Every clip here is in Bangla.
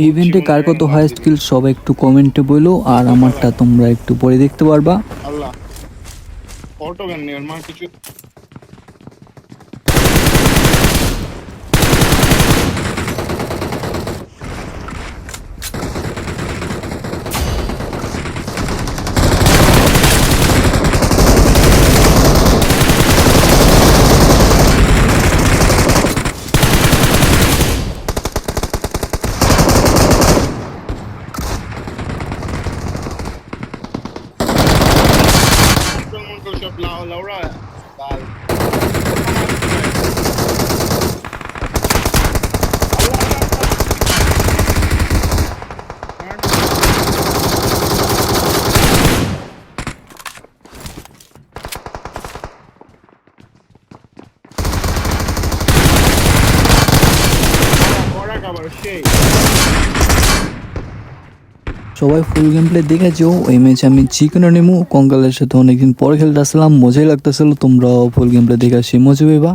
এই ইভেন্টে কার কত হাইয়েস্ট কিল সবাই একটু কমেন্টে বলো, আর আমারটা তোমরা একটু পরে দেখতে পারবা। আল্লাহ অটো গান নেই মা কিছু মন্টল সব লাউরা বাল সবাই ফুল গেম প্লে দেখেছো। ওই ম্যাচে আমি চিকেন নেমু কঙ্কালের সাথে অনেকদিন পরে খেলতে আসলাম, মজাই লাগতেছিল। তোমরাও ফুল গেম প্লে দেখে সে মজা পেবা।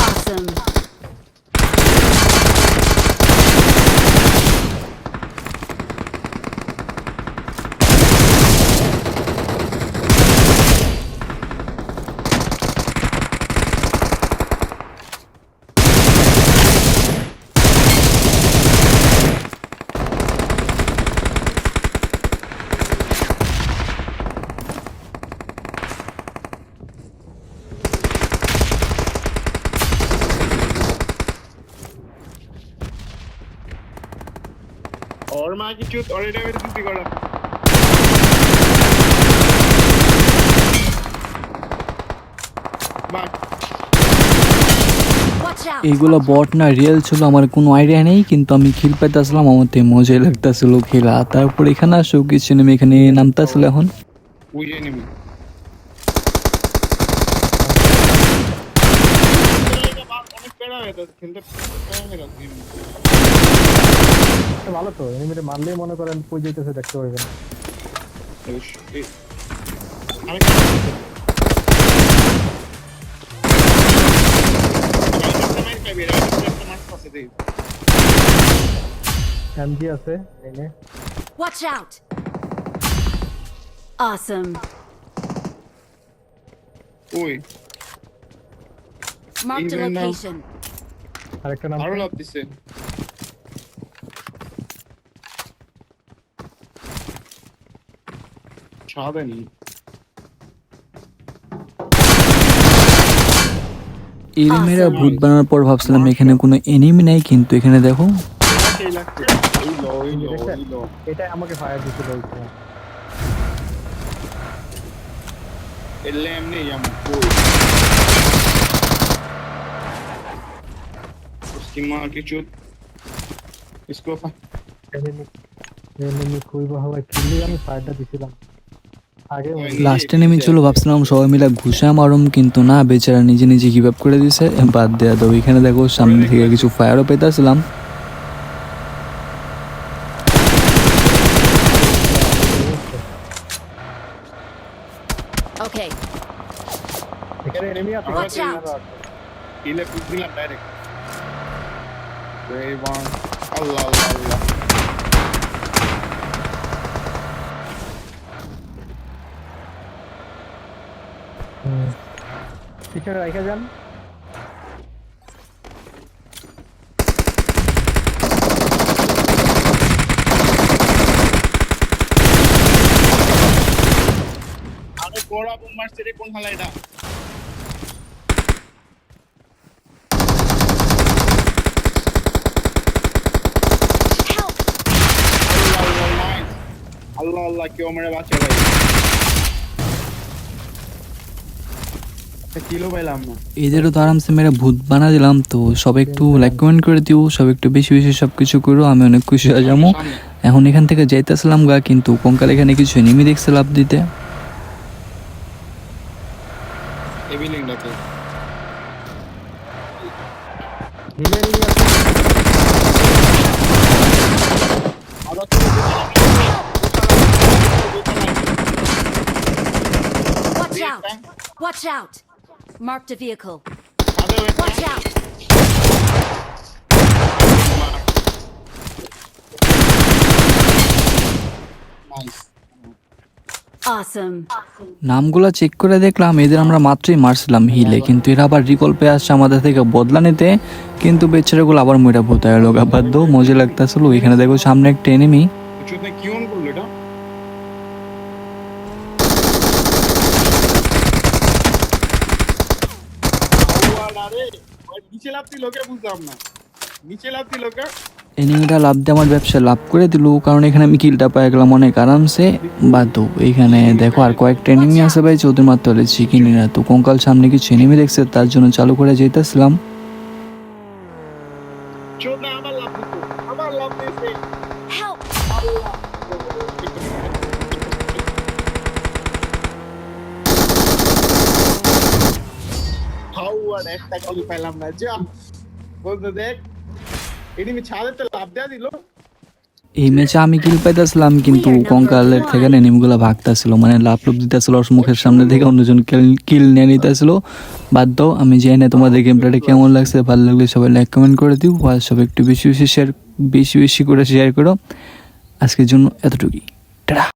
Awesome. और माँ की चूत और इधर मेरे किसी को बात Watch out. এইগুলো বট না রিয়েল ছিল আমার কোনো আইডিয়া নেই, কিন্তু আমি খিল পাইতে আসলাম, আমার তো মজাই লাগতেছিল খেলা। তারপর এখানে আসো কিছু নেমে এখানে নামতে আসলে এখন पूजे नहीं मिली অনেক পেড়া হয়ে তো খেলতে ভালো তো এনিমিতে মারলেই মনে করেন কই যাইতেছে দেখতে পারবেন। আমি এমজি আছে এনে Watch out. Awesome. ওই Marked a Even now. location. আরেকটা নাম আরো লাভ দিছে সাদানি এনিমিরা ভূত বানানোর পর ভাবছিলাম এখানে কোনো এনিমি নাই, কিন্তু এখানে দেখো সেই লাগছে ওই লো এটা আমাকে ফায়ার দিছিল ওই সময়। এলে এমনি যাবো কই उसकी माँ की चूत इसको এনিমি কই বা হওয়া কিলি আমি ফায়ারটা দিছিলাম আগে লাস্টে নেমে ছিল, ভাবছিলাম সবাই মিলে ঘুষা মারুম, কিন্তু না, বেচারা নিজে নিজে গিভ আপ করে দিছে। বাদ দেয়া দাও। এখানে দেখো সামনে থেকে কিছু ফায়ারও পেতেছিলাম। Okay. এখানে এনিমি আছে Watch out. इले कुछ दिला डायरेक्ट वे वन अल्लाह अल्लाह अल्लाह পিছনে রাখা যান अरे कोड़ा बम मार से कौन हला इडा Help. अल्लाह अल्लाह क्यों मेरे बात चल रही কিলো পাইলাম না এদেরও তো আরামসে মেরে ভূত বানা দিলাম। তো সবাই একটু লাইক কমেন্ট করে দিও, সব একটু বেশি বেশি সব কিছু করো, আমি অনেক খুশি হয়ে যাবো। এখন এখান থেকে যাইতেছিলাম গা, কিন্তু কঙ্কাল এখানে কিছু এনিমি দেখছে লাভ দিতে। এই বিল্ডিংটাতে হিলে এনিমি আছে আবার তো Watch Watch out! Watch out! Marked a vehicle. ছাদেও একটা Watch out! Nice Awesome. নামগুলা চেক করে দেখলাম এদের আমরা মাত্রই মারছিলাম হিলে, কিন্তু এরা আবার রিকল পেয়ে আসছে আমাদের থেকে বদলা নিতে, কিন্তু বেচারাগুলো আবার মইরা ভূতায় লোক আবার দো মজা লাগতেছিল। এখানে দেখো সামনে একটা এনিমি, চোদনে কি অন করলো এটা আরে ওই নিচে লাফতি লোকে বুঝলাম না নিচে লাফতি লোকে এনিমিটা লাভ দিয়ে আমার ব্যবসা লাভ করে দিল, কারণ এখানে আমি কিলটা পেয়ে গেলাম অনেক আরামসে। বাদ এইখানে দেখো আর কয়েকটা এনিমি আছে ভাই, চৌধুরী মারতে হলে চিকিনি না। তো কঙ্কাল সামনে কিছু এনিমি দেখছে, তার জন্য চালু করে যেতেছিলাম। চোদনা আবার লাভ দিছে Help! হাওয়ার একটা কলি পাইলাম না যা বলতে দেখ এনিমি ছাদেতে লাভ দেয়া দিল এই ম্যাচে আমি কিল পাইতেছিলাম, কিন্তু কঙ্কালের থেকে এনিমিগুলো ভাগতেছিল, মানে লাভ লুপ দিতেছিল ওর মুখের সামনে থেকে, অন্যজন কিল নিয়ে নিতেছিল। বাদ দাও, আমি জানি না তোমাদের গেম প্লেটা কেমন লাগছে। ভালো লাগলে সবাই লাইক কমেন্ট করে দিও, আর সবাই একটু বেশি বেশি করে শেয়ার করো। আজকের জন্য এতটুকুই, টাটা।